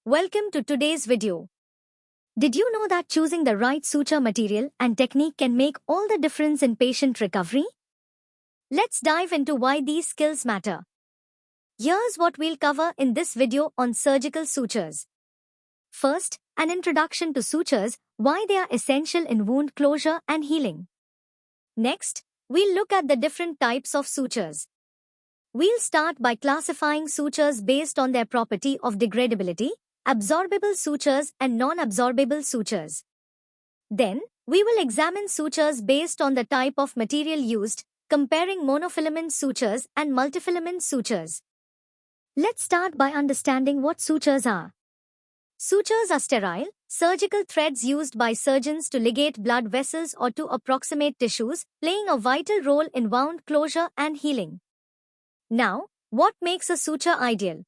Welcome to today's video. Did you know that choosing the right suture material and technique can make all the difference in patient recovery? Let's dive into why these skills matter. Here's what we'll cover in this video on surgical sutures. First, an introduction to sutures, why they are essential in wound closure and healing. Next, we'll look at the different types of sutures. We'll start by classifying sutures based on their property of degradability, absorbable sutures and non-absorbable sutures. Then, we will examine sutures based on the type of material used, comparing monofilament sutures and multifilament sutures. Let's start by understanding what sutures are. Sutures are sterile, surgical threads used by surgeons to ligate blood vessels or to approximate tissues, playing a vital role in wound closure and healing. Now, what makes a suture ideal?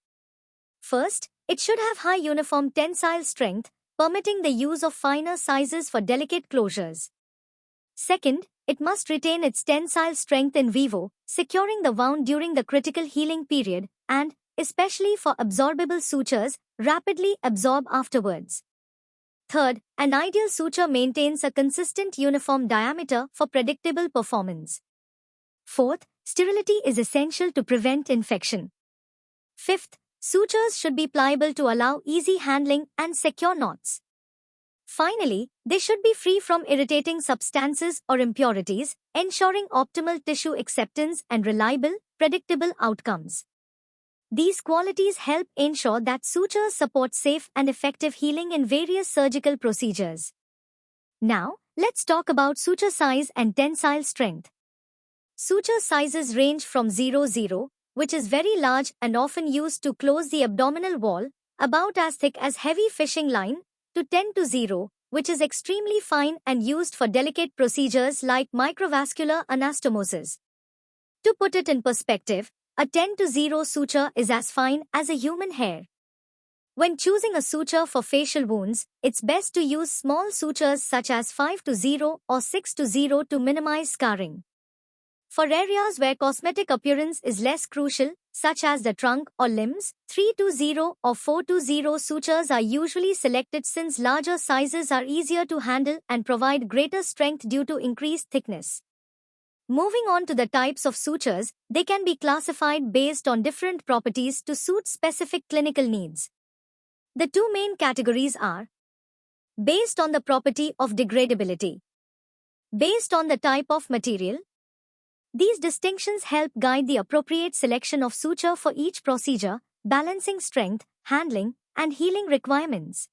First, it should have high uniform tensile strength, permitting the use of finer sizes for delicate closures. Second, it must retain its tensile strength in vivo, securing the wound during the critical healing period, and, especially for absorbable sutures, rapidly absorb afterwards. Third, an ideal suture maintains a consistent uniform diameter for predictable performance. Fourth, sterility is essential to prevent infection. Fifth, sutures should be pliable to allow easy handling and secure knots. Finally, they should be free from irritating substances or impurities, ensuring optimal tissue acceptance and reliable, predictable outcomes. These qualities help ensure that sutures support safe and effective healing in various surgical procedures. Now, let's talk about suture size and tensile strength. Suture sizes range from 0, which is very large and often used to close the abdominal wall, about as thick as heavy fishing line, to 10-0, which is extremely fine and used for delicate procedures like microvascular anastomosis. To put it in perspective, a 10-0 suture is as fine as a human hair. When choosing a suture for facial wounds, it's best to use small sutures such as 5-0 or 6-0 to minimize scarring. For areas where cosmetic appearance is less crucial, such as the trunk or limbs, 3-0 or 4-0 sutures are usually selected since larger sizes are easier to handle and provide greater strength due to increased thickness. Moving on to the types of sutures, they can be classified based on different properties to suit specific clinical needs. The two main categories are based on the property of degradability, based on the type of material. These distinctions help guide the appropriate selection of suture for each procedure, balancing strength, handling, and healing requirements.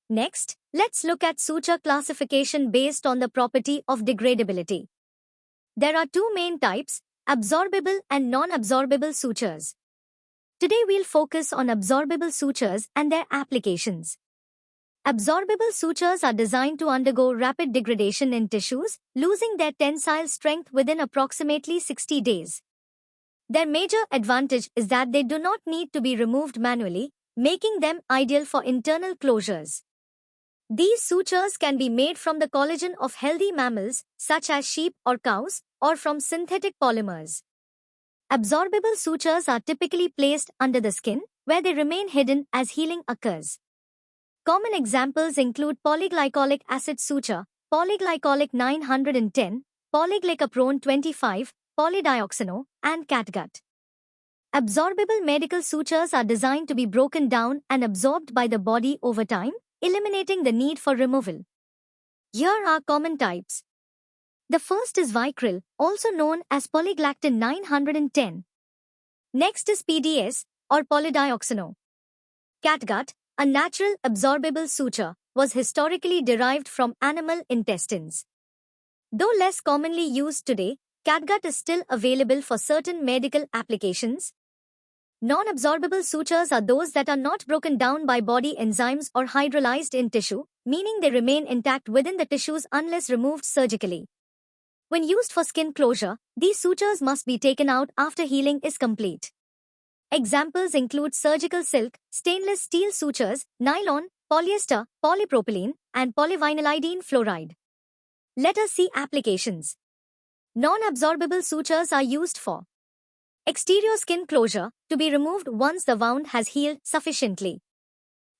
Next, let's look at suture classification based on the property of degradability. There are two main types, absorbable and non-absorbable sutures. Today we'll focus on absorbable sutures and their applications. Absorbable sutures are designed to undergo rapid degradation in tissues, losing their tensile strength within approximately 60 days. Their major advantage is that they do not need to be removed manually, making them ideal for internal closures. These sutures can be made from the collagen of healthy mammals, such as sheep or cows, or from synthetic polymers. Absorbable sutures are typically placed under the skin, where they remain hidden as healing occurs. Common examples include polyglycolic acid suture, polyglycolic 910, polyglycaprone 25, polydioxano, and catgut. Absorbable medical sutures are designed to be broken down and absorbed by the body over time, eliminating the need for removal. Here are common types. The first is Vicryl, also known as polyglactin 910. Next is PDS, or polydioxano. Catgut, a natural absorbable suture, was historically derived from animal intestines. Though less commonly used today, catgut is still available for certain medical applications. Non-absorbable sutures are those that are not broken down by body enzymes or hydrolyzed in tissue, meaning they remain intact within the tissues unless removed surgically. When used for skin closure, these sutures must be taken out after healing is complete. Examples include surgical silk, stainless steel sutures, nylon, polyester, polypropylene, and polyvinylidene fluoride. Let us see applications. Non-absorbable sutures are used for exterior skin closure, to be removed once the wound has healed sufficiently.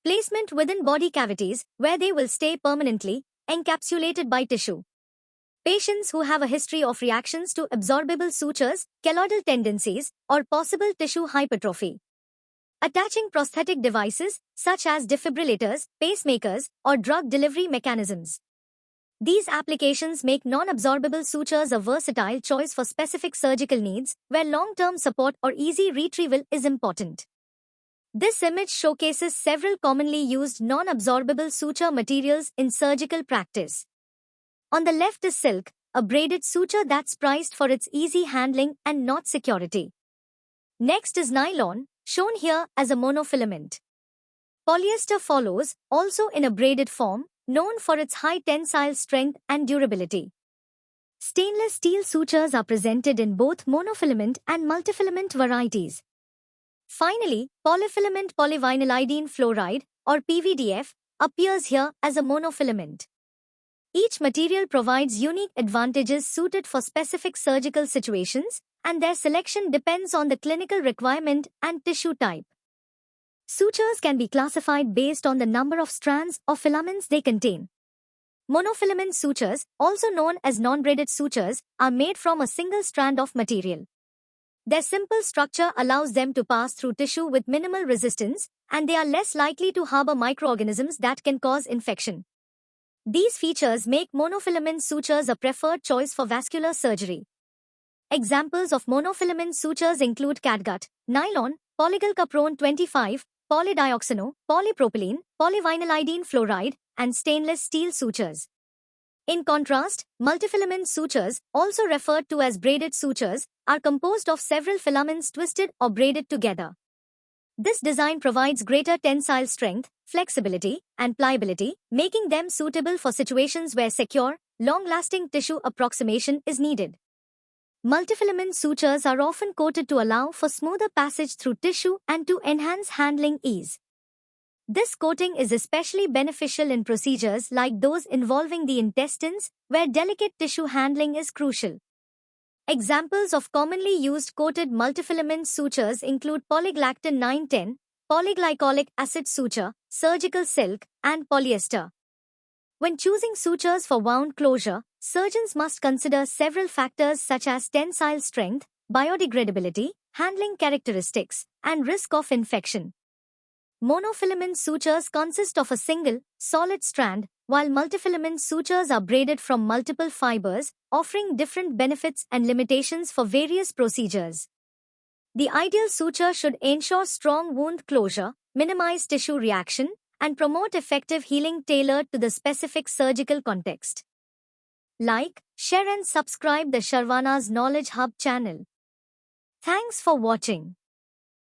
Placement within body cavities, where they will stay permanently encapsulated by tissue. Patients who have a history of reactions to absorbable sutures, keloidal tendencies, or possible tissue hypertrophy. Attaching prosthetic devices, such as defibrillators, pacemakers, or drug delivery mechanisms. These applications make non-absorbable sutures a versatile choice for specific surgical needs, where long-term support or easy retrieval is important. This image showcases several commonly used non-absorbable suture materials in surgical practice. On the left is silk, a braided suture that's prized for its easy handling and knot security. Next is nylon, shown here as a monofilament. Polyester follows, also in a braided form, known for its high tensile strength and durability. Stainless steel sutures are presented in both monofilament and multifilament varieties. Finally, polyfilament polyvinylidene fluoride, or PVDF, appears here as a monofilament. Each material provides unique advantages suited for specific surgical situations, and their selection depends on the clinical requirement and tissue type. Sutures can be classified based on the number of strands or filaments they contain. Monofilament sutures, also known as non-braided sutures, are made from a single strand of material. Their simple structure allows them to pass through tissue with minimal resistance, and they are less likely to harbor microorganisms that can cause infection. These features make monofilament sutures a preferred choice for vascular surgery. Examples of monofilament sutures include catgut, nylon, polygylcaprone 25, polydioxano, polypropylene, polyvinylidene fluoride, and stainless steel sutures. In contrast, multifilament sutures, also referred to as braided sutures, are composed of several filaments twisted or braided together. This design provides greater tensile strength, flexibility, and pliability, making them suitable for situations where secure, long-lasting tissue approximation is needed. Multifilament sutures are often coated to allow for smoother passage through tissue and to enhance handling ease. This coating is especially beneficial in procedures like those involving the intestines, where delicate tissue handling is crucial. Examples of commonly used coated multifilament sutures include polyglactin 910, polyglycolic acid suture, surgical silk, and polyester. When choosing sutures for wound closure, surgeons must consider several factors such as tensile strength, biodegradability, handling characteristics, and risk of infection. Monofilament sutures consist of a single, solid strand, while multifilament sutures are braided from multiple fibers, offering different benefits and limitations for various procedures. The ideal suture should ensure strong wound closure, minimize tissue reaction, and promote effective healing tailored to the specific surgical context. Like, share and subscribe the Sharvana's Knowledge Hub channel. Thanks for watching.